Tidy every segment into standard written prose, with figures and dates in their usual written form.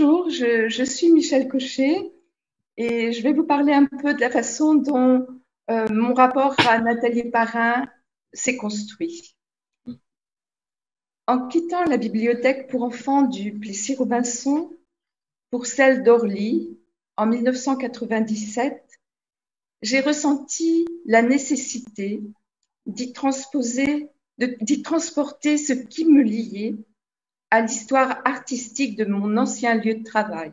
Bonjour, je suis Michèle Cochet et je vais vous parler un peu de la façon dont mon rapport à Nathalie Parrain s'est construit. En quittant la bibliothèque pour enfants du Plessis-Robinson pour celle d'Orly en 1997, j'ai ressenti la nécessité d'y transporter ce qui me liait à l'histoire artistique de mon ancien lieu de travail.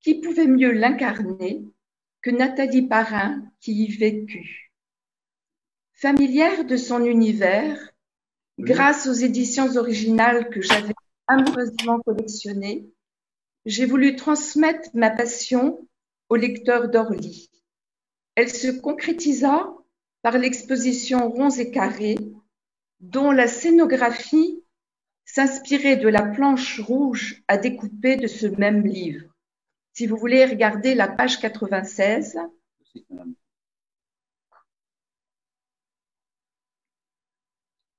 Qui pouvait mieux l'incarner que Nathalie Parrain qui y vécut? Familière de son univers, grâce aux éditions originales que j'avais amoureusement collectionnées, j'ai voulu transmettre ma passion aux lecteurs d'Orly. Elle se concrétisa par l'exposition Ronds et Carrés, dont la scénographie s'inspirait de la planche rouge à découper de ce même livre. Si vous voulez regarder la page 96.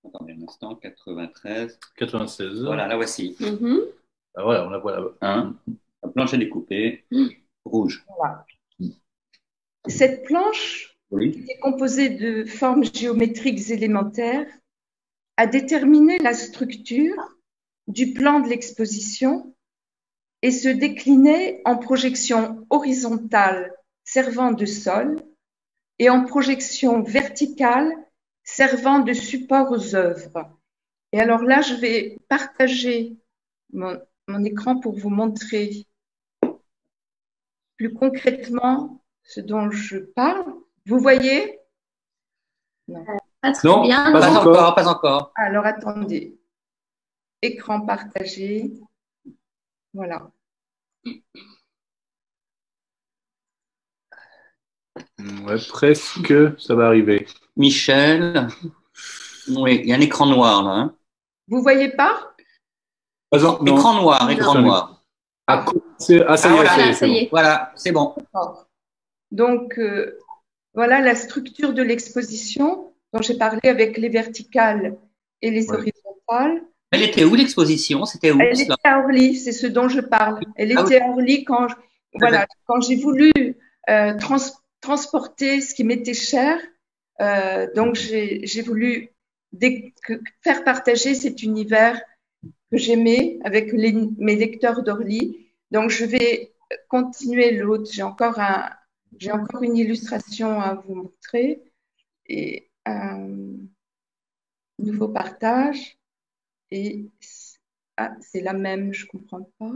Attendez un instant, 93. 96. Voilà, la voici. Ah voilà, on la voit là-bas. La planche à découper, rouge. Voilà. Cette planche, qui est composée de formes géométriques élémentaires, a déterminé la structure du plan de l'exposition et se déclinait en projection horizontale servant de sol et en projection verticale servant de support aux œuvres. Et alors là, je vais partager mon écran pour vous montrer plus concrètement ce dont je parle. Vous voyez? Non. Non, bien. Pas encore. Alors attendez. Écran partagé. Voilà. Ouais, presque, ça va arriver. Michel, oui, il y a un écran noir là. Hein. Vous voyez pas? Non. Écran noir, écran noir. Ça y est, ça y est. Voilà, c'est bon. Donc, voilà la structure de l'exposition dont j'ai parlé avec les verticales et les horizontales. Elle était où l'exposition? C'était où? Elle était à Orly, c'est ce dont je parle. Elle était à Orly quand j'ai voulu transporter ce qui m'était cher. Donc, j'ai voulu faire partager cet univers que j'aimais avec mes lecteurs d'Orly. Donc, je vais continuer l'autre. J'ai encore une illustration à vous montrer et un nouveau partage. Et c'est la même, je ne comprends pas.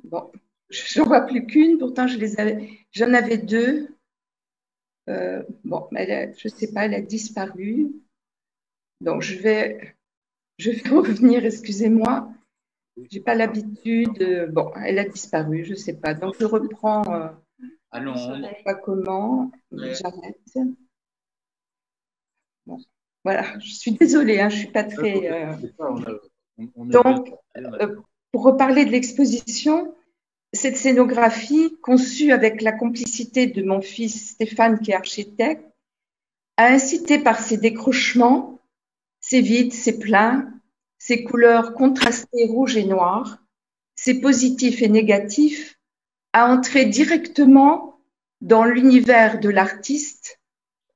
Bon, j'en vois plus qu'une, pourtant j'en avais deux. Bon, je ne sais pas, elle a disparu. Donc je vais revenir, excusez-moi. Je n'ai pas l'habitude. Bon, elle a disparu, je ne sais pas. Donc je reprends. Allons. Je ne sais pas comment. J'arrête. Bon. Voilà, je suis désolée, hein, je ne suis pas très. Donc, pour reparler de l'exposition, cette scénographie, conçue avec la complicité de mon fils Stéphane, qui est architecte, a incité par ses décrochements, ses vides, ses pleins, ses couleurs contrastées rouge et noir, ses positifs et négatifs, à entrer directement dans l'univers de l'artiste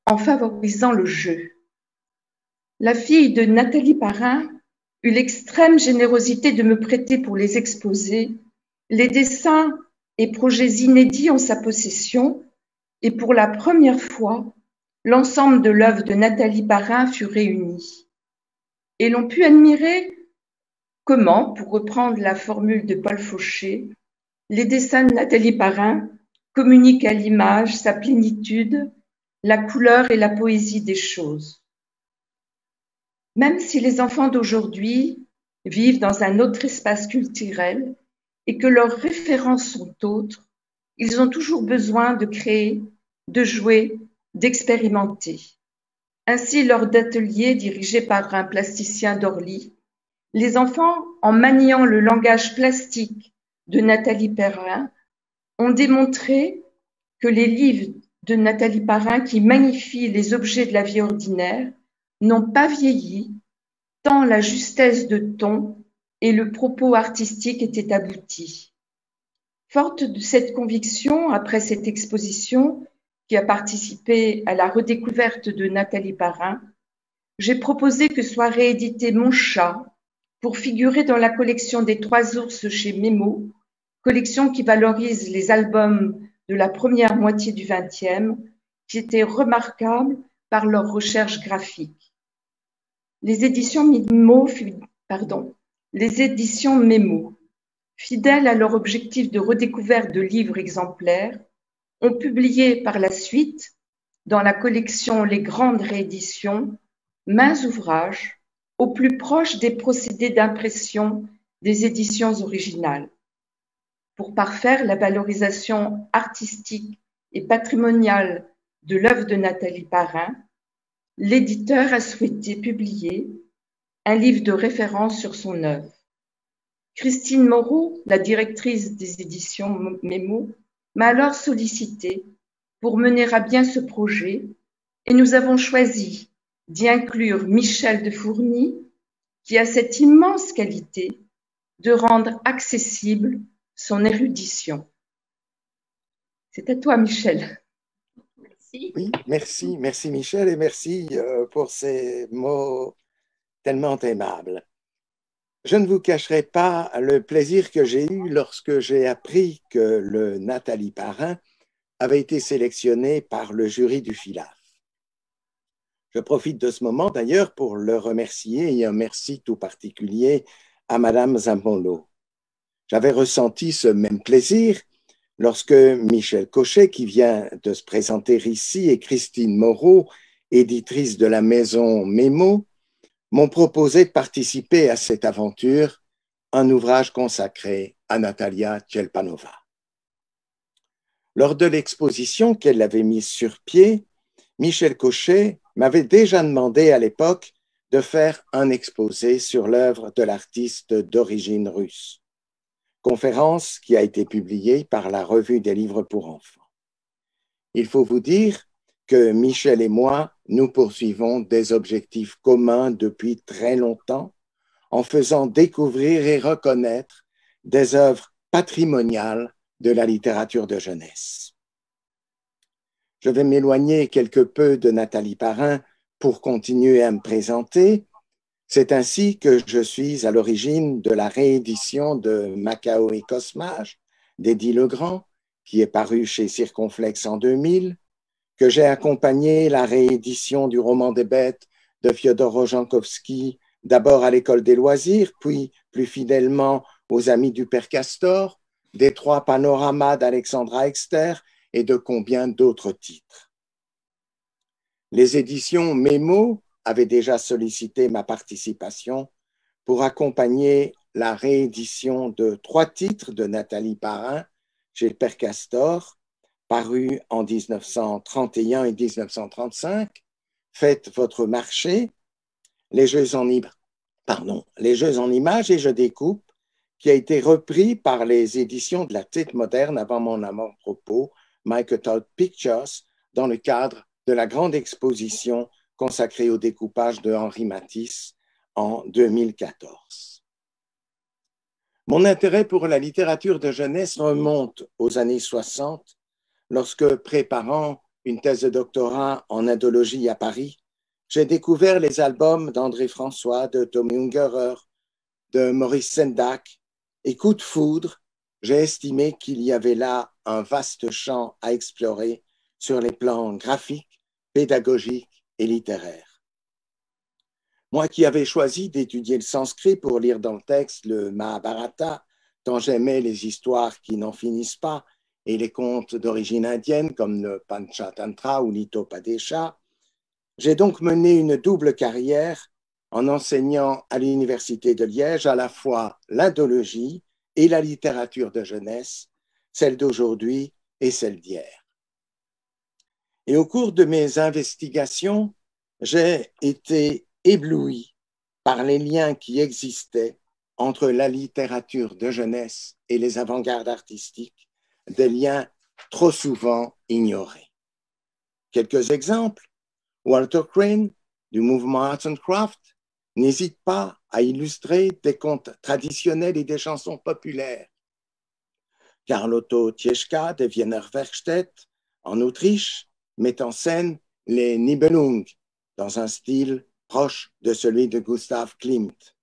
en favorisant le jeu. La fille de Nathalie Parrain eut l'extrême générosité de me prêter pour les exposer les dessins et projets inédits en sa possession, et pour la première fois, l'ensemble de l'œuvre de Nathalie Parrain fut réuni. Et l'on put admirer comment, pour reprendre la formule de Paul Fauché, les dessins de Nathalie Parrain communiquent à l'image sa plénitude, la couleur et la poésie des choses. Même si les enfants d'aujourd'hui vivent dans un autre espace culturel et que leurs références sont autres, ils ont toujours besoin de créer, de jouer, d'expérimenter. Ainsi, lors d'ateliers dirigés par un plasticien d'Orly, les enfants, en maniant le langage plastique de Nathalie Parrain, ont démontré que les livres de Nathalie Parrain qui magnifient les objets de la vie ordinaire n'ont pas vieilli, tant la justesse de ton et le propos artistique était abouti. Forte de cette conviction, après cette exposition, qui a participé à la redécouverte de Nathalie Parrain, j'ai proposé que soit réédité Mon chat pour figurer dans la collection des Trois ours chez Mémo, collection qui valorise les albums de la première moitié du XXe, qui étaient remarquables par leur recherche graphique. Les éditions Mémo, fidèles à leur objectif de redécouverte de livres exemplaires, ont publié par la suite, dans la collection Les Grandes Rééditions, maints ouvrages au plus proche des procédés d'impression des éditions originales. Pour parfaire la valorisation artistique et patrimoniale de l'œuvre de Nathalie Parrain, l'éditeur a souhaité publier un livre de référence sur son œuvre. Christine Moreau, la directrice des éditions Mémo, m'a alors sollicité pour mener à bien ce projet et nous avons choisi d'y inclure Michel de Fourny, qui a cette immense qualité de rendre accessible son érudition. C'est à toi, Michel. Merci. Oui, merci Michel et merci pour ces mots tellement aimables. Je ne vous cacherai pas le plaisir que j'ai eu lorsque j'ai appris que le Nathalie Parrain avait été sélectionné par le jury du FILAF. Je profite de ce moment d'ailleurs pour le remercier et un merci tout particulier à Madame Zampolo. J'avais ressenti ce même plaisir lorsque Michel Cochet, qui vient de se présenter ici, et Christine Moreau, éditrice de la maison Mémo, m'ont proposé de participer à cette aventure, un ouvrage consacré à Natalia Tchelpanova. Lors de l'exposition qu'elle avait mise sur pied, Michel Cochet m'avait déjà demandé à l'époque de faire un exposé sur l'œuvre de l'artiste d'origine russe, conférence qui a été publiée par la Revue des livres pour enfants. Il faut vous dire que Michel et moi, nous poursuivons des objectifs communs depuis très longtemps en faisant découvrir et reconnaître des œuvres patrimoniales de la littérature de jeunesse. Je vais m'éloigner quelque peu de Nathalie Parrain pour continuer à me présenter. C'est ainsi que je suis à l'origine de la réédition de Macao et Cosmage d'Eddie Legrand, qui est paru chez Circonflexe en 2000, que j'ai accompagné la réédition du roman des bêtes de Fyodor Rojankovski, d'abord à l'École des loisirs, puis plus fidèlement aux Amis du Père Castor, des 3 panoramas d'Alexandra Exter et de combien d'autres titres. Les éditions Mémo avaient déjà sollicité ma participation pour accompagner la réédition de 3 titres de Nathalie Parrain chez le Père Castor, paru en 1931 et 1935, Faites votre marché, les jeux en images et je découpe, qui a été repris par les éditions de la Tate moderne avant mon avant-propos, Michael Todd Pictures, dans le cadre de la grande exposition consacrée au découpage de Henri Matisse en 2014. Mon intérêt pour la littérature de jeunesse remonte aux années 60, lorsque, préparant une thèse de doctorat en indologie à Paris, j'ai découvert les albums d'André François, de Tommy Ungerer, de Maurice Sendak, et coup de foudre, j'ai estimé qu'il y avait là un vaste champ à explorer sur les plans graphiques, pédagogiques et littéraires. Moi qui avais choisi d'étudier le sanskrit pour lire dans le texte le Mahabharata, tant j'aimais les histoires qui n'en finissent pas, et les contes d'origine indienne comme le Panchatantra ou l'Hitopadesha, j'ai donc mené une double carrière en enseignant à l'Université de Liège à la fois l'indologie et la littérature de jeunesse, celle d'aujourd'hui et celle d'hier. Et au cours de mes investigations, j'ai été ébloui par les liens qui existaient entre la littérature de jeunesse et les avant-gardes artistiques, des liens trop souvent ignorés. Quelques exemples. Walter Crane, du mouvement Arts and Crafts, n'hésite pas a illustré des contes traditionnels et des chansons populaires. Karl Otto Tieschka de Wiener Werkstätte, en Autriche, met en scène les Nibelungen dans un style proche de celui de Gustav Klimt.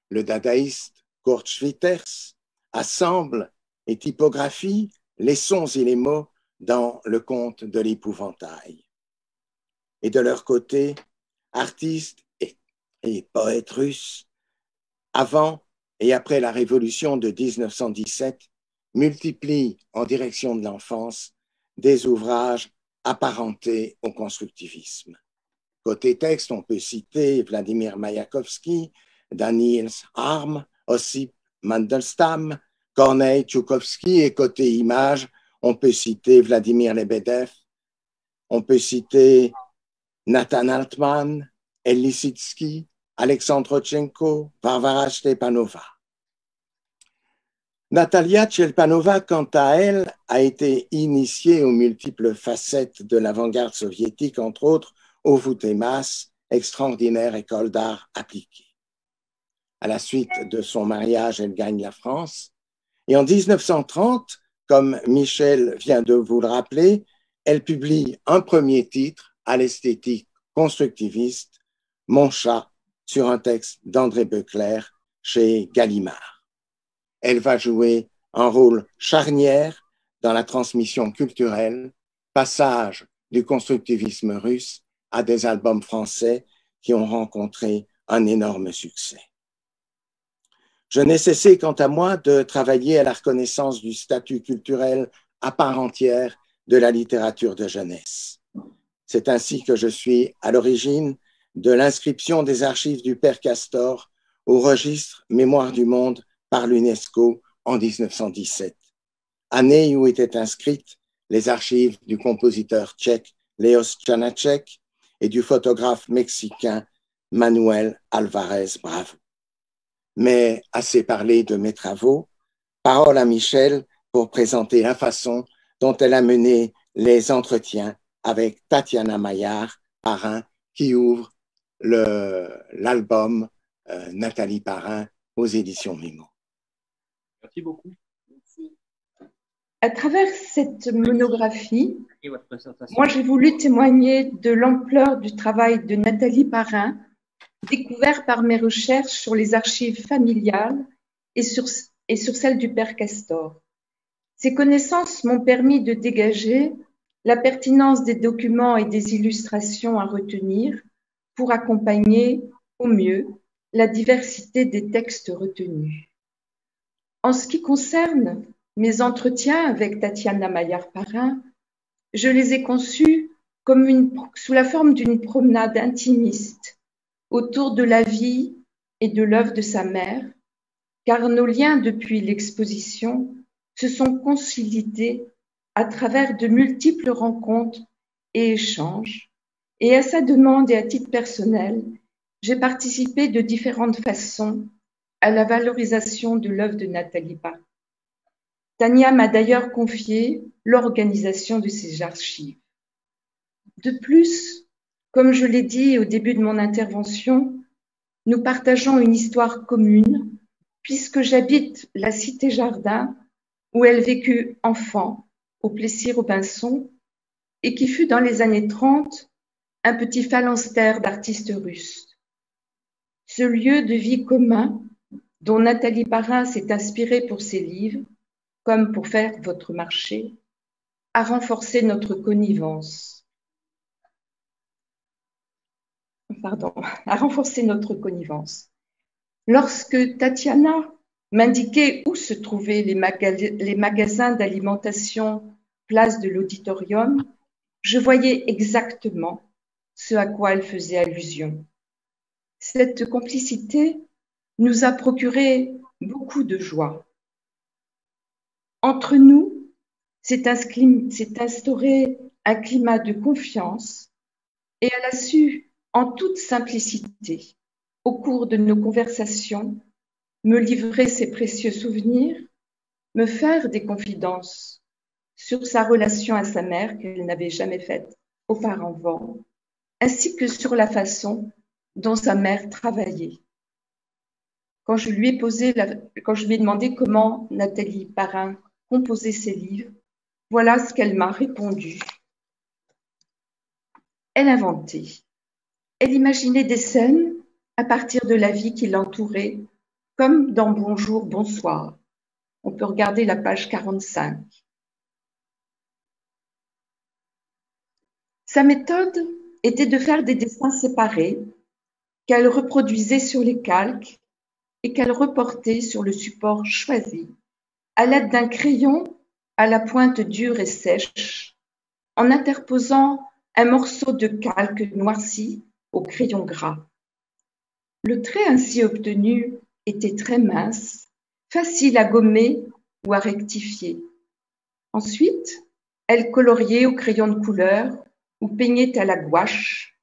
Le dadaïste Kurt Schwitters assemble et typographie les sons et les mots dans le conte de l'épouvantail. Et de leur côté, artistes et poètes russes, avant et après la révolution de 1917, multiplient en direction de l'enfance des ouvrages apparentés au constructivisme. Côté texte, on peut citer Vladimir Mayakovsky, Daniel Arm, Ossip Mandelstam, Corneille Tchoukovsky, et côté image, on peut citer Vladimir Lebedev, on peut citer Nathan Altman, El Lissitzky, Alexandre Rodchenko, Varvara Stepanova. Natalia Tchelpanova, quant à elle, a été initiée aux multiples facettes de l'avant-garde soviétique, entre autres au Voutemas, extraordinaire école d'art appliquée. À la suite de son mariage, elle gagne la France. Et en 1930, comme Michel vient de vous le rappeler, elle publie un premier titre à l'esthétique constructiviste, Mon chat, sur un texte d'André Beucler chez Gallimard. Elle va jouer un rôle charnière dans la transmission culturelle, passage du constructivisme russe à des albums français qui ont rencontré un énorme succès. Je n'ai cessé, quant à moi, de travailler à la reconnaissance du statut culturel à part entière de la littérature de jeunesse. C'est ainsi que je suis à l'origine de l'inscription des archives du Père Castor au registre Mémoire du monde par l'UNESCO en 1917, année où étaient inscrites les archives du compositeur tchèque Leos Janáček et du photographe mexicain Manuel Alvarez Bravo. Mais assez parlé de mes travaux, parole à Michel pour présenter la façon dont elle a mené les entretiens avec Tatiana Maillard, Parrain, qui ouvre l'album Nathalie Parrain aux éditions Mimo. Merci beaucoup. À travers cette monographie, moi j'ai voulu témoigner de l'ampleur du travail de Nathalie Parrain, découvert par mes recherches sur les archives familiales et sur celles du Père Castor. Ces connaissances m'ont permis de dégager la pertinence des documents et des illustrations à retenir pour accompagner au mieux la diversité des textes retenus. En ce qui concerne mes entretiens avec Tatiana Maillard-Parrain, je les ai conçus comme sous la forme d'une promenade intimiste autour de la vie et de l'œuvre de sa mère, car nos liens depuis l'exposition se sont consolidés à travers de multiples rencontres et échanges, et à sa demande et à titre personnel, j'ai participé de différentes façons à la valorisation de l'œuvre de Nathalie Parrain. Tania m'a d'ailleurs confié l'organisation de ces archives. De plus, comme je l'ai dit au début de mon intervention, nous partageons une histoire commune puisque j'habite la Cité-Jardin où elle vécut enfant, au Plessis-Robinson, et qui fut dans les années 30 un petit phalanstère d'artistes russes. Ce lieu de vie commun dont Nathalie Parrain s'est inspirée pour ses livres, comme pour faire votre marché, a renforcé notre connivence. Lorsque Tatiana m'indiquait où se trouvaient les magasins d'alimentation place de l'Auditorium, je voyais exactement ce à quoi elle faisait allusion. Cette complicité nous a procuré beaucoup de joie. Entre nous, s'est instauré un climat de confiance et elle a su, en toute simplicité, au cours de nos conversations, me livrer ses précieux souvenirs, me faire des confidences sur sa relation à sa mère qu'elle n'avait jamais faite auparavant, ainsi que sur la façon dont sa mère travaillait. quand je lui ai demandé comment Nathalie Parrain composait ses livres, voilà ce qu'elle m'a répondu. Elle inventait. Elle imaginait des scènes à partir de la vie qui l'entourait, comme dans Bonjour, bonsoir. On peut regarder la page 45. Sa méthode était de faire des dessins séparés qu'elle reproduisait sur les calques et qu'elle reportait sur le support choisi à l'aide d'un crayon à la pointe dure et sèche, en interposant un morceau de calque noirci au crayon gras. Le trait ainsi obtenu était très mince, facile à gommer ou à rectifier. Ensuite, elle coloriait au crayon de couleur ou peignait à la gouache.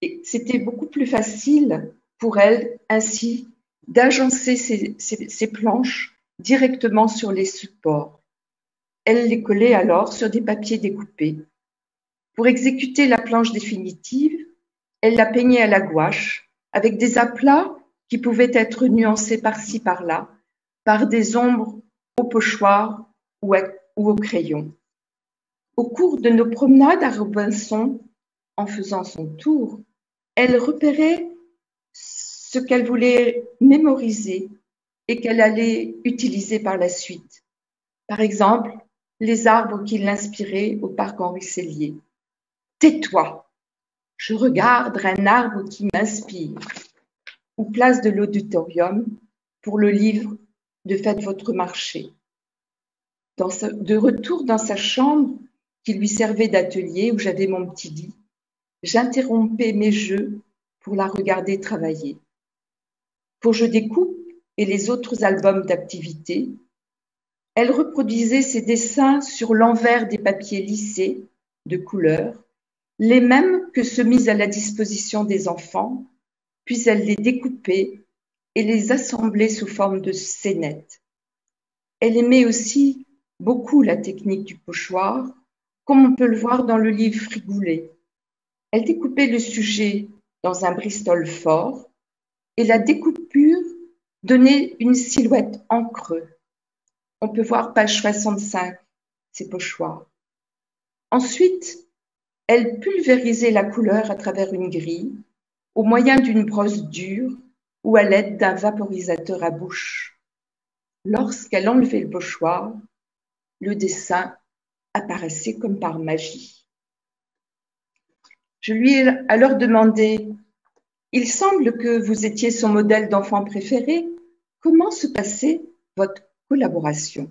Et c'était beaucoup plus facile pour elle ainsi d'agencer ses planches directement sur les supports. Elle les collait alors sur des papiers découpés. Pour exécuter la planche définitive, elle la peignait à la gouache avec des aplats qui pouvaient être nuancés par-ci par-là par des ombres au pochoir ou au crayon. Au cours de nos promenades à Robinson, en faisant son tour, elle repérait ce qu'elle voulait mémoriser et qu'elle allait utiliser par la suite. Par exemple, les arbres qui l'inspiraient au parc Henri Sellier. « Tais-toi, je regarde un arbre qui m'inspire » ou place de l'auditorium pour le livre de Faites votre marché. De retour dans sa chambre qui lui servait d'atelier où j'avais mon petit lit, j'interrompais mes jeux pour la regarder travailler. Pour Je découpe et les autres albums d'activités, elle reproduisait ses dessins sur l'envers des papiers lissés de couleur, les mêmes que ceux mis à la disposition des enfants, puis elle les découpait et les assemblait sous forme de scénettes. Elle aimait aussi beaucoup la technique du pochoir, comme on peut le voir dans le livre Frigoulet. Elle découpait le sujet dans un Bristol fort et la découpure donnait une silhouette en creux. On peut voir page 65, ces pochoirs. Ensuite, elle pulvérisait la couleur à travers une grille, au moyen d'une brosse dure ou à l'aide d'un vaporisateur à bouche. Lorsqu'elle enlevait le pochoir, le dessin apparaissait comme par magie. Je lui ai alors demandé « Il semble que vous étiez son modèle d'enfant préféré. Comment se passait votre collaboration ?»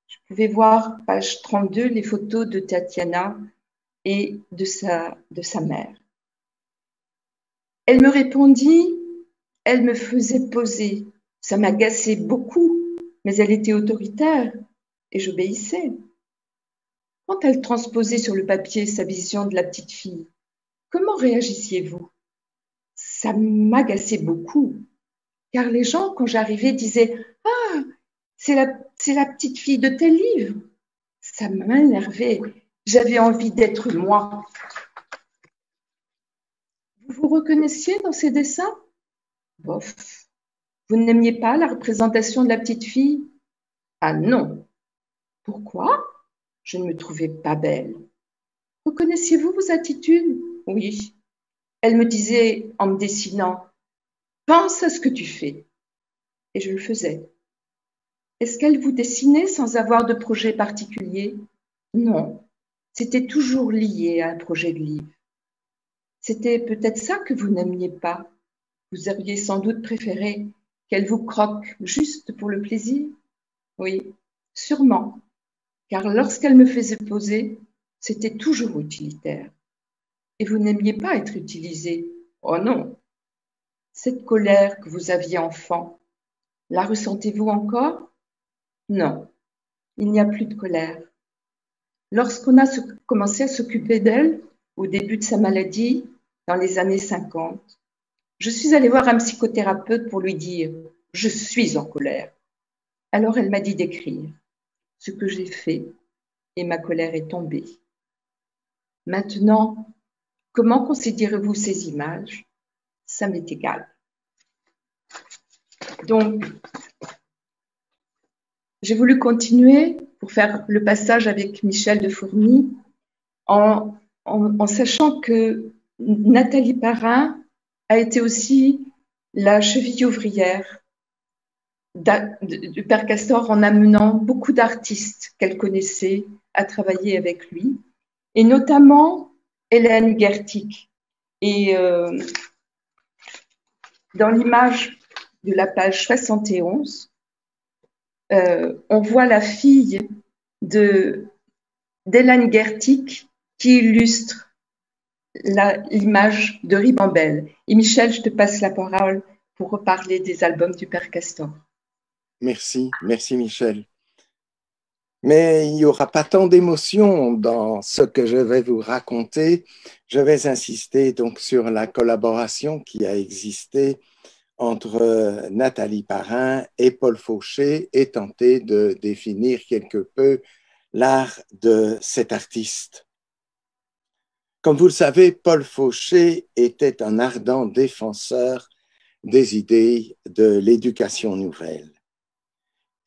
Je pouvais voir, page 32, les photos de Tatiana et de sa mère. Elle me répondit, elle me faisait poser. Ça m'agaçait beaucoup, mais elle était autoritaire et j'obéissais. Quand elle transposait sur le papier sa vision de la petite fille, comment réagissiez-vous? Ça m'agaçait beaucoup, car les gens, quand j'arrivais, disaient « Ah, c'est la petite fille de tel livre !» Ça m'énervait. J'avais envie d'être moi. Vous vous reconnaissiez dans ces dessins? Bof. Vous n'aimiez pas la représentation de la petite fille? Ah non. Pourquoi? Je ne me trouvais pas belle. Reconnaissiez-vous vos attitudes? Oui. Elle me disait en me dessinant, pense à ce que tu fais. Et je le faisais. Est-ce qu'elle vous dessinait sans avoir de projet particulier? Non. C'était toujours lié à un projet de livre. C'était peut-être ça que vous n'aimiez pas. Vous auriez sans doute préféré qu'elle vous croque juste pour le plaisir? Oui, sûrement. Car lorsqu'elle me faisait poser, c'était toujours utilitaire. Et vous n'aimiez pas être utilisé. Oh non! Cette colère que vous aviez enfant, la ressentez-vous encore? Non, il n'y a plus de colère. Lorsqu'on a commencé à s'occuper d'elle, au début de sa maladie, dans les années 50, je suis allée voir un psychothérapeute pour lui dire « Je suis en colère ». Alors elle m'a dit d'écrire, ce que j'ai fait, et ma colère est tombée. Maintenant, comment considérez-vous ces images? Ça m'est égal. Donc, j'ai voulu continuer pour faire le passage avec Michel de Fourny en sachant que Nathalie Parrain a été aussi la cheville ouvrière du Père Castor en amenant beaucoup d'artistes qu'elle connaissait à travailler avec lui, et notamment Hélène Gertig. Et dans l'image de la page 71, on voit la fille d'Hélène Gertig qui illustre l'image de Ribambelle. Et Michel, je te passe la parole pour reparler des albums du Père Castor. Merci, merci Michel. Mais il n'y aura pas tant d'émotions dans ce que je vais vous raconter. Je vais insister donc sur la collaboration qui a existé entre Nathalie Parrain et Paul Fauché et tenter de définir quelque peu l'art de cet artiste. Comme vous le savez, Paul Fauché était un ardent défenseur des idées de l'éducation nouvelle.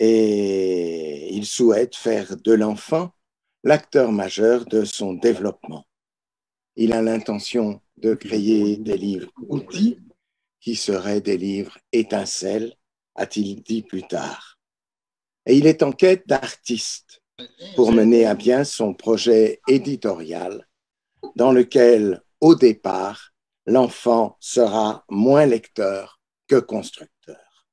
Et il souhaite faire de l'enfant l'acteur majeur de son développement. Il a l'intention de créer des livres outils qui seraient des livres étincelles, a-t-il dit plus tard. Et il est en quête d'artistes pour mener à bien son projet éditorial dans lequel, au départ, l'enfant sera moins lecteur que constructeur.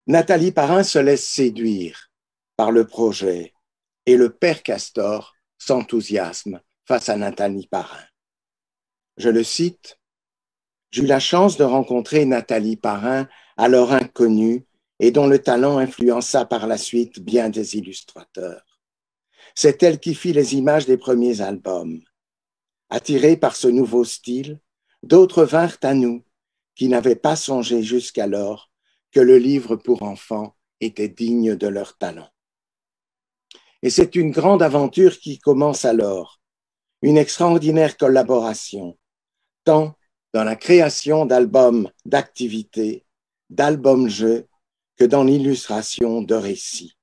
Nathalie Parrain se laisse séduire par le projet et le Père Castor s'enthousiasme face à Nathalie Parrain. Je le cite, « J'eus la chance de rencontrer Nathalie Parrain, alors inconnue et dont le talent influença par la suite bien des illustrateurs. C'est elle qui fit les images des premiers albums. Attirés par ce nouveau style, d'autres vinrent à nous qui n'avaient pas songé jusqu'alors que le livre pour enfants était digne de leur talent. Et c'est une grande aventure qui commence alors, une extraordinaire collaboration, tant dans la création d'albums d'activités, d'albums-jeux, que dans l'illustration de récits.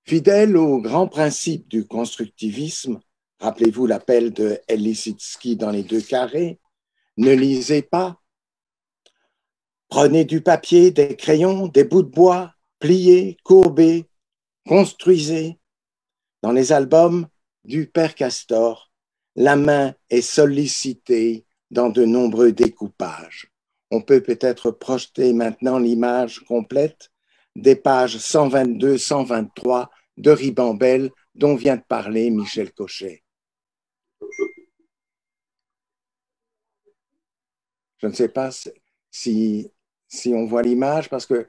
Fidèle au grand principe du constructivisme, rappelez-vous l'appel de Lissitzky dans les 2 carrés, ne lisez pas, prenez du papier, des crayons, des bouts de bois, pliez, courbez, construisez. Dans les albums du Père Castor, la main est sollicitée dans de nombreux découpages. On peut peut-être projeter maintenant l'image complète des pages 122-123 de Ribambelle dont vient de parler Michel Cochet. Je ne sais pas si on voit l'image, parce que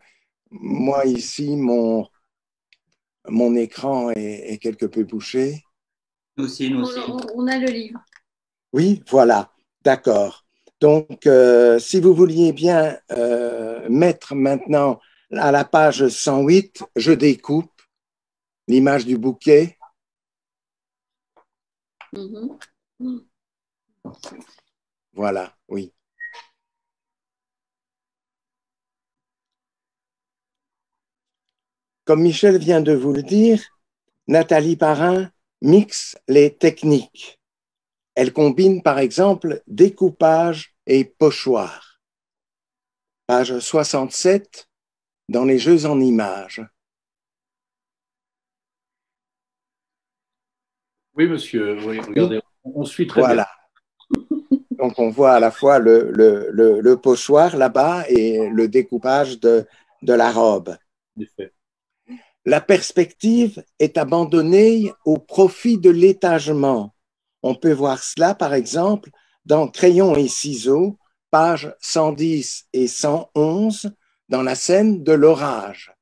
moi ici, mon écran est quelque peu bouché. Nous aussi, nous aussi. On a le livre. Oui, voilà, d'accord. Donc, si vous vouliez bien mettre maintenant à la page 108, je découpe l'image du bouquet. Voilà, oui. Comme Michel vient de vous le dire, Nathalie Parrain mixe les techniques. Elle combine par exemple découpage et pochoir. Page 67, dans les jeux en images. Oui, monsieur, oui, regardez, on suit très voilà. Bien. Donc on voit à la fois le pochoir là-bas et le découpage de la robe. La perspective est abandonnée au profit de l'étagement. On peut voir cela, par exemple, dans Crayon et ciseaux, pages 110 et 111, dans la scène de l'orage.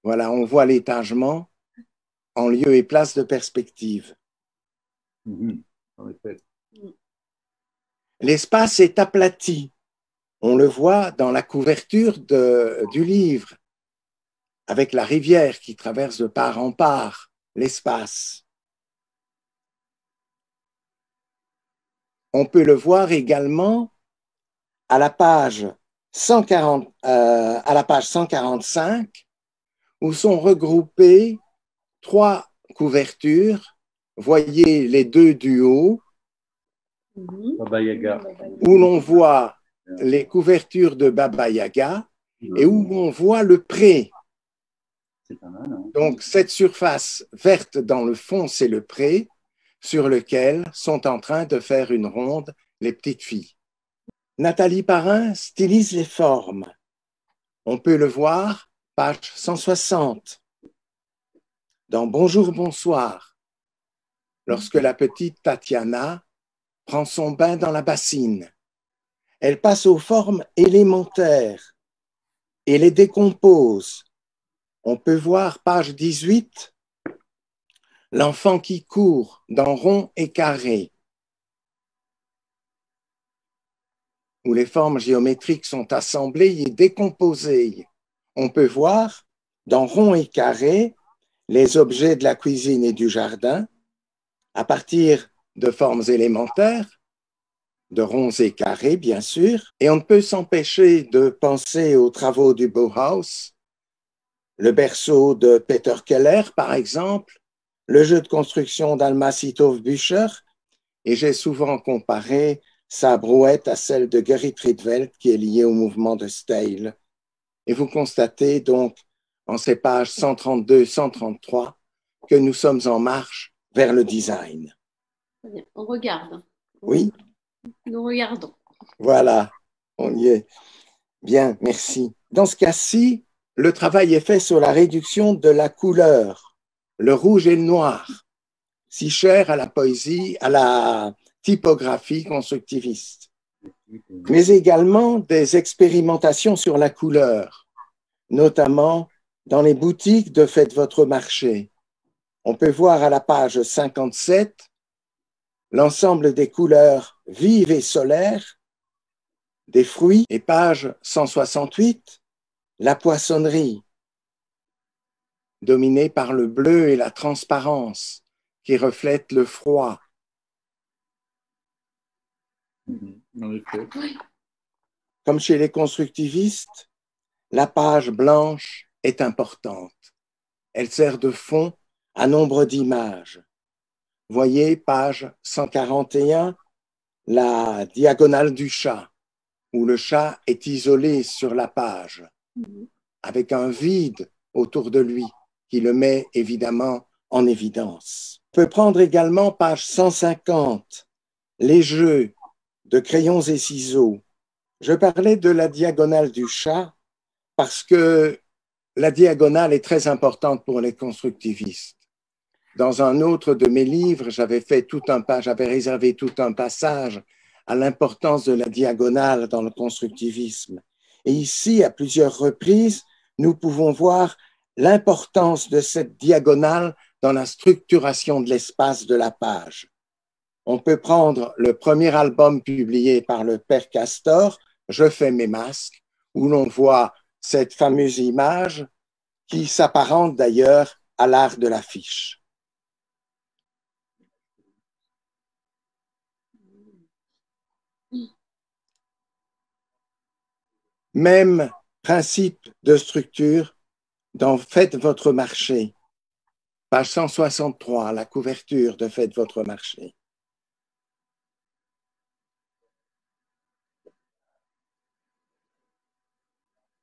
Voilà, on voit l'étagement en lieu et place de perspective. L'espace est aplati. On le voit dans la couverture du livre, avec la rivière qui traverse de part en part l'espace. On peut le voir également à la page 145, où sont regroupées 3 couvertures. Voyez les 2 du haut, Baba Yaga. où l'on voit les couvertures de Baba Yaga et où on voit le pré. C'est pas mal, hein? Donc, cette surface verte dans le fond, c'est le pré sur lequel sont en train de faire une ronde les petites filles. Nathalie Parrain stylise les formes. On peut le voir, page 160, dans Bonjour, bonsoir, lorsque la petite Tatiana prend son bain dans la bassine. Elle passe aux formes élémentaires et les décompose. On peut voir, page 18, l'enfant qui court dans rond et carré, où les formes géométriques sont assemblées et décomposées. On peut voir, dans rond et carré, les objets de la cuisine et du jardin, à partir de formes élémentaires, de ronds et carrés, bien sûr, et on ne peut s'empêcher de penser aux travaux du Bauhaus, le berceau de Peter Keller, par exemple, le jeu de construction d'Alma Sithoff-Bücher, et j'ai souvent comparé sa brouette à celle de Gerrit Rietveld, qui est liée au mouvement de Steyl. Et vous constatez donc, en ces pages 132-133, que nous sommes en marche vers le design. On regarde. Oui? Nous regardons. Voilà, on y est. Bien, merci. Dans ce cas-ci, le travail est fait sur la réduction de la couleur, le rouge et le noir, si cher à la poésie, à la typographie constructiviste, mais également des expérimentations sur la couleur, notamment dans les boutiques de Faites votre marché. On peut voir à la page 57 l'ensemble des couleurs vives et solaires des fruits, et page 168, la poissonnerie, dominée par le bleu et la transparence, qui reflètent le froid. En effet. Comme chez les constructivistes, la page blanche est importante. Elle sert de fond à nombre d'images. Voyez page 141, la diagonale du chat, où le chat est isolé sur la page, avec un vide autour de lui, qui le met évidemment en évidence. On peut prendre également page 150, les jeux de crayons et ciseaux. Je parlais de la diagonale du chat parce que la diagonale est très importante pour les constructivistes. Dans un autre de mes livres, j'avais réservé tout un passage à l'importance de la diagonale dans le constructivisme. Et ici, à plusieurs reprises, nous pouvons voir l'importance de cette diagonale dans la structuration de l'espace de la page. On peut prendre le premier album publié par le père Castor, Je fais mes masques, où l'on voit cette fameuse image qui s'apparente d'ailleurs à l'art de l'affiche. Même principe de structure dans Faites votre marché, page 163, la couverture de Faites votre marché.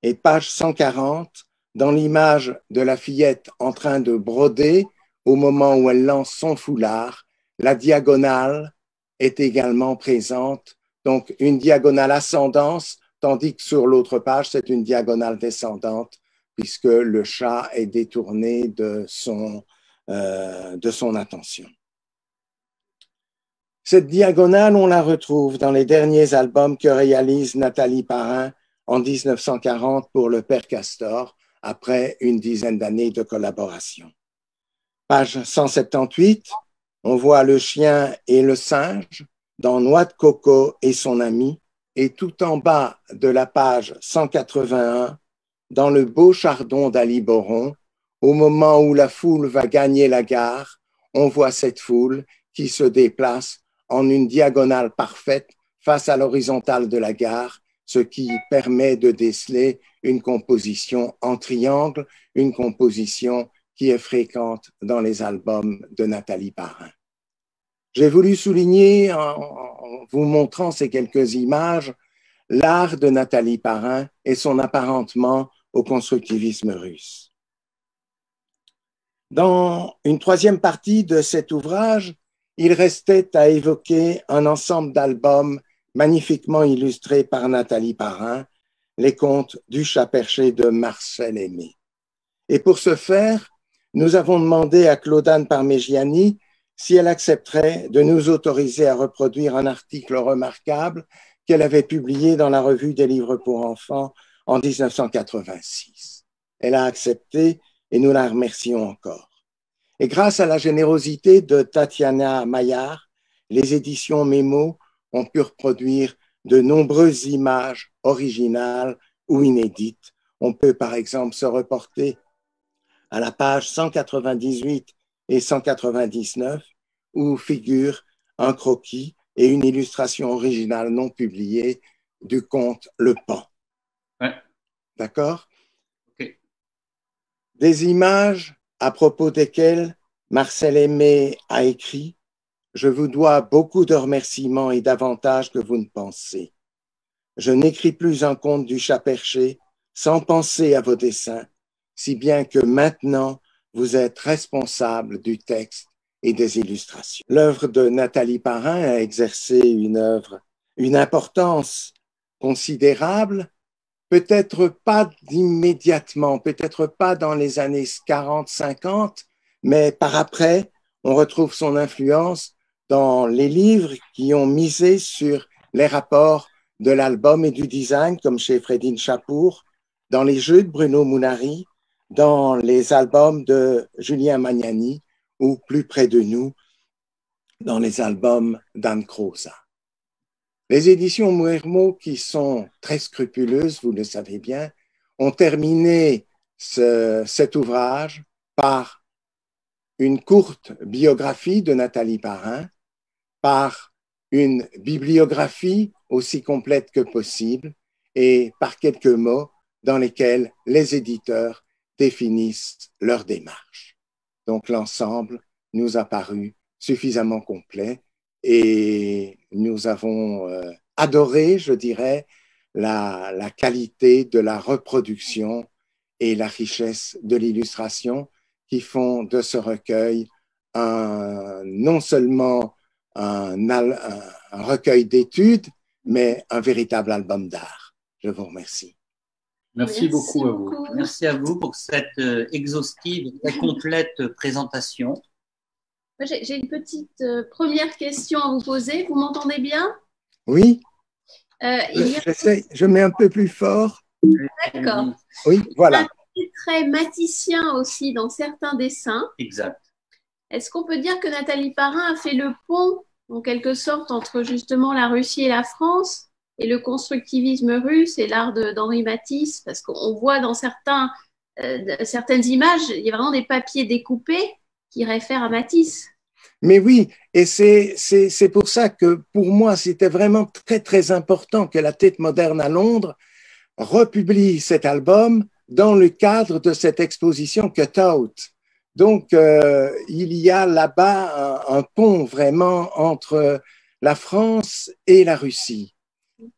Et page 140, dans l'image de la fillette en train de broder, au moment où elle lance son foulard, la diagonale est également présente, donc une diagonale ascendante, tandis que sur l'autre page, c'est une diagonale descendante, puisque le chat est détourné de son attention. Cette diagonale, on la retrouve dans les derniers albums que réalise Nathalie Parrain en 1940 pour le père Castor, après une dizaine d'années de collaboration. Page 178, on voit le chien et le singe dans Noix de coco et son ami, et tout en bas de la page 181, dans le beau chardon d'Ali Boron, au moment où la foule va gagner la gare, on voit cette foule qui se déplace en une diagonale parfaite face à l'horizontale de la gare, ce qui permet de déceler une composition en triangle, une composition qui est fréquente dans les albums de Nathalie Parrain. J'ai voulu souligner, en vous montrant ces quelques images, l'art de Nathalie Parrain et son apparentement au constructivisme russe. Dans une troisième partie de cet ouvrage, il restait à évoquer un ensemble d'albums magnifiquement illustrés par Nathalie Parrain, les contes du chat perché de Marcel Aimé. Et pour ce faire, nous avons demandé à Claudane Parmegiani si elle accepterait de nous autoriser à reproduire un article remarquable qu'elle avait publié dans la revue des livres pour enfants en 1986. Elle a accepté et nous la remercions encore. Et grâce à la générosité de Tatiana Maillard, les éditions Mémo ont pu reproduire de nombreuses images originales ou inédites. On peut par exemple se reporter à la page 198 et 199 où figure un croquis et une illustration originale non publiée du conte Le Pan. Ouais. D'accord? Ok. Des images à propos desquelles Marcel Aimé a écrit « Je vous dois beaucoup de remerciements et davantage que vous ne pensez. Je n'écris plus un conte du chat perché sans penser à vos dessins, si bien que maintenant vous êtes responsable du texte et des illustrations. » L'œuvre de Nathalie Parrain a exercé une importance considérable, peut-être pas immédiatement, peut-être pas dans les années 40-50, mais par après, on retrouve son influence dans les livres qui ont misé sur les rapports de l'album et du design, comme chez Frédine Chapour, dans les jeux de Bruno Munari, dans les albums de Julien Magnani, ou plus près de nous, dans les albums d'Anne Croza. Les éditions Muermo, qui sont très scrupuleuses, vous le savez bien, ont terminé cet ouvrage par une courte biographie de Nathalie Parrain, par une bibliographie aussi complète que possible et par quelques mots dans lesquels les éditeurs définissent leur démarche. Donc l'ensemble nous a paru suffisamment complet et nous avons adoré, je dirais, la qualité de la reproduction et la richesse de l'illustration qui font de ce recueil non seulement un recueil d'études, mais un véritable album d'art. Je vous remercie. Merci beaucoup à vous. Merci à vous pour cette exhaustive et complète présentation. J'ai une petite première question à vous poser. Vous m'entendez bien? Oui. Je mets un peu plus fort. D'accord. Oui, voilà. C'est très maticien aussi dans certains dessins. Exact. Est-ce qu'on peut dire que Nathalie Parrain a fait le pont, en quelque sorte, entre justement la Russie et la France et le constructivisme russe et l'art d'Henri Matisse? Parce qu'on voit dans certaines images, il y a vraiment des papiers découpés qui réfèrent à Matisse. Mais oui, et c'est pour ça que pour moi, c'était vraiment très, très important que la Tate moderne à Londres republie cet album dans le cadre de cette exposition Cut Out. Donc, il y a là-bas un pont vraiment entre la France et la Russie.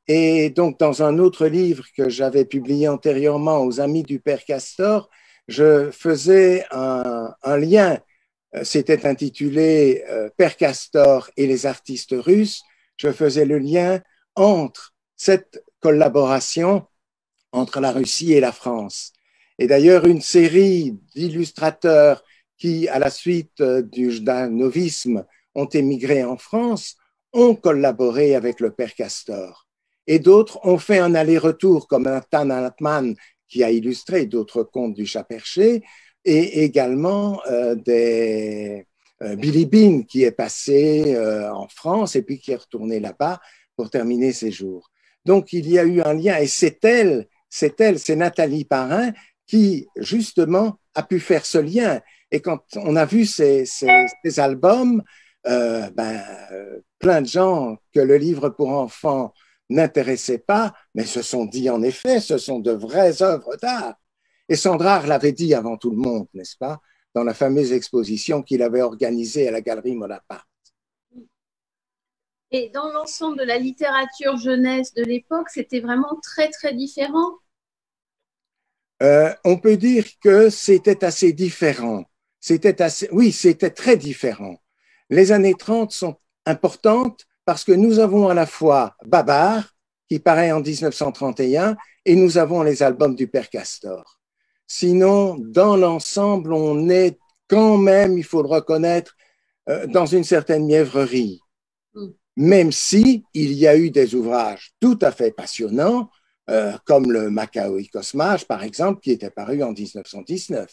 Et donc, dans un autre livre que j'avais publié antérieurement aux Amis du Père Castor, je faisais un lien. C'était intitulé Père Castor et les artistes russes. Je faisais le lien entre cette collaboration entre la Russie et la France. Et d'ailleurs, une série d'illustrateurs qui, à la suite d'un novisme, ont émigré en France, ont collaboré avec le Père Castor. Et d'autres ont fait un aller-retour, comme Nathan Altman, qui a illustré d'autres contes du chat perché, et également Billy Bean, qui est passé en France et puis qui est retourné là-bas pour terminer ses jours. Donc, il y a eu un lien, et c'est Nathalie Parrain qui, justement, a pu faire ce lien. Et quand on a vu ces albums, plein de gens que le livre pour enfants n'intéressait pas, mais se sont dit en effet, ce sont de vraies œuvres d'art. Et Sandrard l'avait dit avant tout le monde, n'est-ce pas, dans la fameuse exposition qu'il avait organisée à la Galerie Bonaparte. Et dans l'ensemble de la littérature jeunesse de l'époque, c'était vraiment très, très différent. On peut dire que c'était assez différent. Oui, c'était très différent. Les années 30 sont importantes parce que nous avons à la fois Babar, qui paraît en 1931, et nous avons les albums du Père Castor. Sinon, dans l'ensemble, on est quand même, il faut le reconnaître, dans une certaine mièvrerie. Même si il y a eu des ouvrages tout à fait passionnants, comme le Macaoï Cosmage, par exemple, qui était paru en 1919.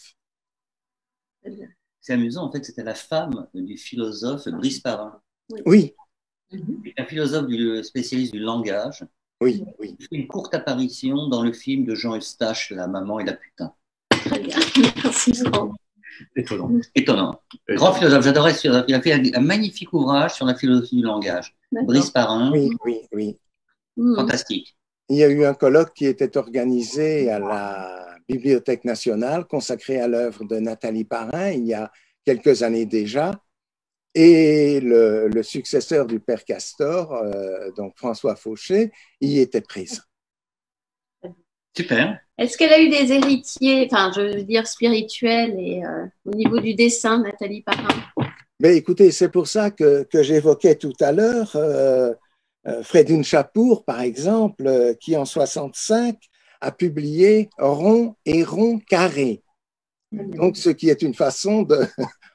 C'est amusant, en fait, c'était la femme du philosophe Brice Parrain. Oui. Un philosophe spécialiste du langage. Oui, oui. Il fait une courte apparition dans le film de Jean Eustache, La maman et la putain. Très bien, merci. Étonnant. Étonnant. Grand philosophe, j'adorais. Il a fait un magnifique ouvrage sur la philosophie du langage. Brice Parrain. Oui, oui, oui. Fantastique. Il y a eu un colloque qui était organisé à la Bibliothèque nationale consacré à l'œuvre de Nathalie Parrain il y a quelques années déjà. Et le successeur du Père Castor, donc François Fauché, y était présent. Super. Est-ce qu'elle a eu des héritiers, enfin, je veux dire spirituels, et au niveau du dessin, Nathalie Parrain? Mais écoutez, c'est pour ça que j'évoquais tout à l'heure Frédune Chapour, par exemple, qui en 65 a publié Rond et Rond carré. Donc, ce qui est une façon de,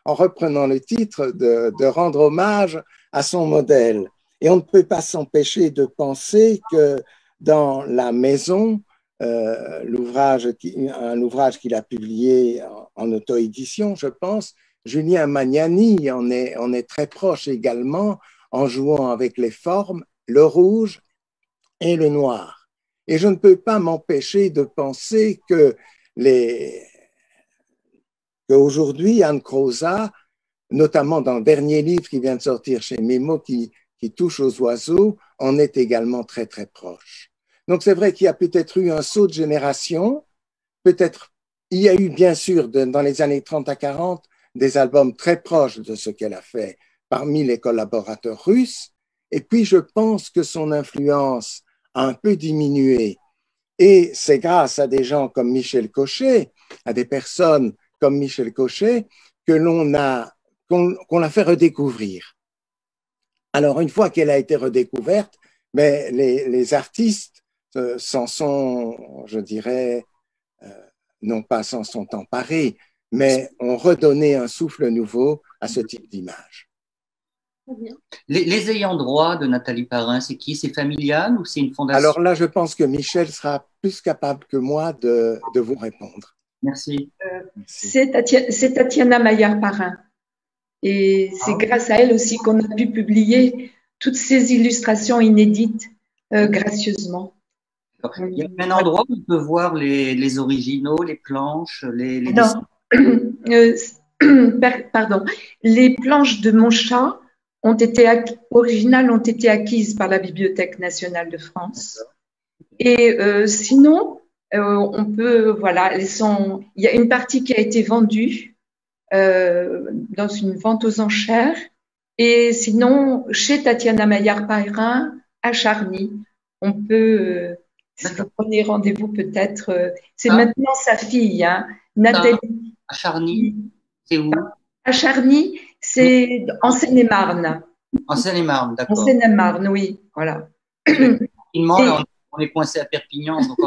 en reprenant le titre, de rendre hommage à son modèle. Et on ne peut pas s'empêcher de penser que dans La Maison, un ouvrage qu'il a publié en auto-édition, je pense, Julien Magnani en est très proche également en jouant avec les formes, le rouge et le noir. Et je ne peux pas m'empêcher de penser que qu'aujourd'hui, Anne Crozat, notamment dans le dernier livre qui vient de sortir chez Mémo, qui touche aux oiseaux, en est également très, très proche. Donc, c'est vrai qu'il y a peut-être eu un saut de génération. Peut-être, il y a eu, bien sûr, dans les années 30 à 40, des albums très proches de ce qu'elle a fait parmi les collaborateurs russes. Et puis, je pense que son influence a un peu diminué. Et c'est grâce à des gens comme Michel Cochet, à des personnes comme Michel Cochet, qu'on l'a fait redécouvrir. Alors, une fois qu'elle a été redécouverte, mais les artistes s'en sont, je dirais, non pas s'en sont emparés, mais ont redonné un souffle nouveau à ce type d'image. Les ayants droit de Nathalie Parrain, c'est qui? C'est familial ou c'est une fondation? Alors là, je pense que Michel sera plus capable que moi de vous répondre. Merci. C'est Tatiana Maillard-Parrain. Et c'est grâce à elle aussi qu'on a pu publier toutes ces illustrations inédites gracieusement. Il y a un endroit où on peut voir les originaux, les planches, les dessins. Pardon. Les planches de mon chat originales ont été acquises par la Bibliothèque nationale de France. Et sinon, on peut, voilà, il y a une partie qui a été vendue dans une vente aux enchères. Et sinon, chez Tatiana Maillard-Parrain, à Charny, on peut, si vous prenez rendez-vous peut-être, c'est maintenant sa fille, hein, Nathalie. À Charny, c'est où? À Charny, c'est en Seine-et-Marne. En Seine-et-Marne, d'accord. En Seine-et-Marne, oui, voilà. On est coincé à Perpignan, donc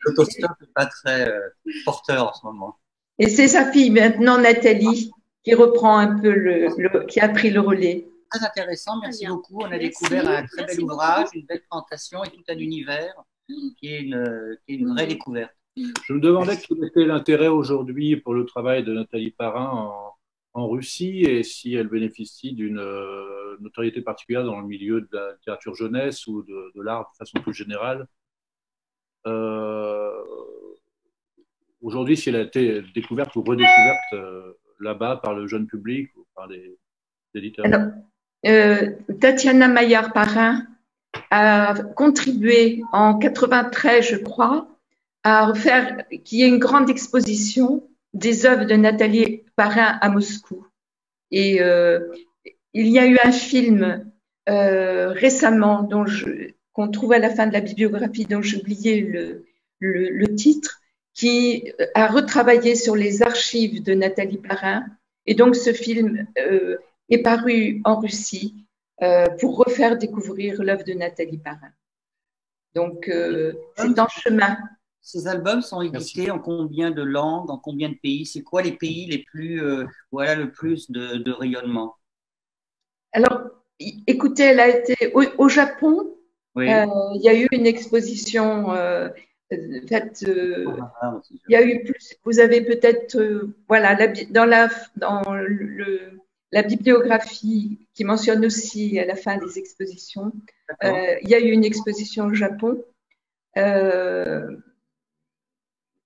l'autostop n'est pas très porteur en ce moment. Et c'est sa fille maintenant, Nathalie, qui reprend un peu qui a pris le relais. Très intéressant, merci beaucoup. On a découvert un très bel ouvrage, une belle présentation et tout un univers qui est une vraie découverte. Je me demandais quel était l'intérêt aujourd'hui pour le travail de Nathalie Parrain en Russie et si elle bénéficie d'une notoriété particulière dans le milieu de la littérature jeunesse ou de l'art de façon plus générale. Aujourd'hui, si elle a été découverte ou redécouverte là-bas par le jeune public, par les éditeurs? Alors, Tatiana Maillard-Parin a contribué en 93, je crois, à refaire qu'il y ait une grande exposition des œuvres de Nathalie Parin à Moscou. Et il y a eu un film récemment qu'on trouve à la fin de la bibliographie, dont j'ai oublié le titre, qui a retravaillé sur les archives de Nathalie Parin. Et donc, ce film est paru en Russie pour refaire découvrir l'œuvre de Nathalie Parin. Donc, c'est en chemin. Ces albums sont édités en combien de langues, en combien de pays? C'est quoi les pays les plus, voilà, le plus de rayonnement? Alors, écoutez, elle a été au Japon. Oui. Il y a eu une exposition faite. Il y a eu plus. Vous avez peut-être, voilà, dans la bibliographie qui mentionne aussi à la fin des expositions. Il y a eu une exposition au Japon.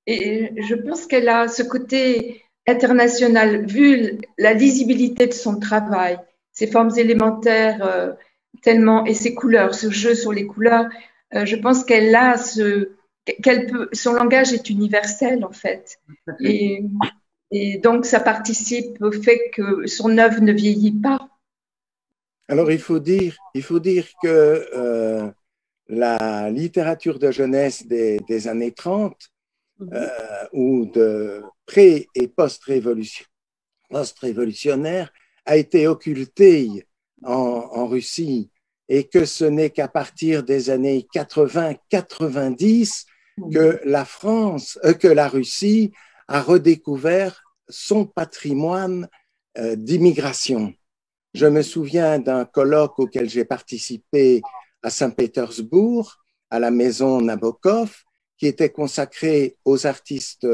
Et je pense qu'elle a ce côté international, vu la lisibilité de son travail, ses formes élémentaires tellement, et ses couleurs, ce jeu sur les couleurs. Je pense qu'elle a son langage est universel en fait. Et donc ça participe au fait que son œuvre ne vieillit pas. Alors il faut dire que la littérature de jeunesse des années 30 ou de pré- et post-révolutionnaire a été occultée en Russie et que ce n'est qu'à partir des années 80-90 que la Russie a redécouvert son patrimoine d'immigration. Je me souviens d'un colloque auquel j'ai participé à Saint-Pétersbourg, à la maison Nabokov, qui était consacré aux artistes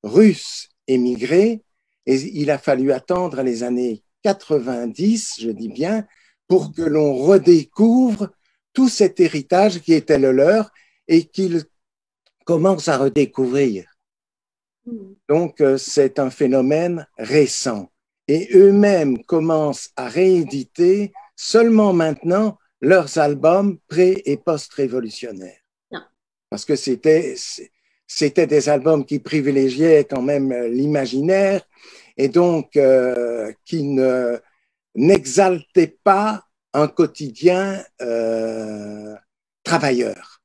russes émigrés. Et il a fallu attendre les années 90, je dis bien, pour que l'on redécouvre tout cet héritage qui était le leur et qu'ils commencent à redécouvrir. Donc, c'est un phénomène récent. Et eux-mêmes commencent à rééditer seulement maintenant leurs albums pré- et post-révolutionnaires. Parce que c'était des albums qui privilégiaient quand même l'imaginaire et donc qui n'exaltaient pas un quotidien travailleur,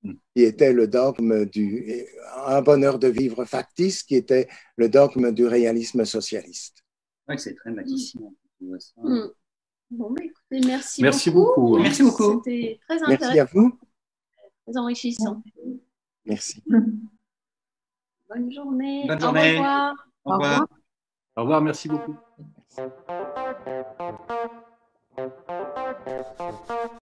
qui était le dogme un bonheur de vivre factice, qui était le dogme du réalisme socialiste. Oui, c'est très matissant. Bon, bah, écoutez, merci beaucoup. Merci beaucoup. C'était très intéressant. Merci à vous. Très enrichissant. Merci. Bonne journée. Bonne journée. Au revoir. Au revoir. Au revoir, merci beaucoup. Merci.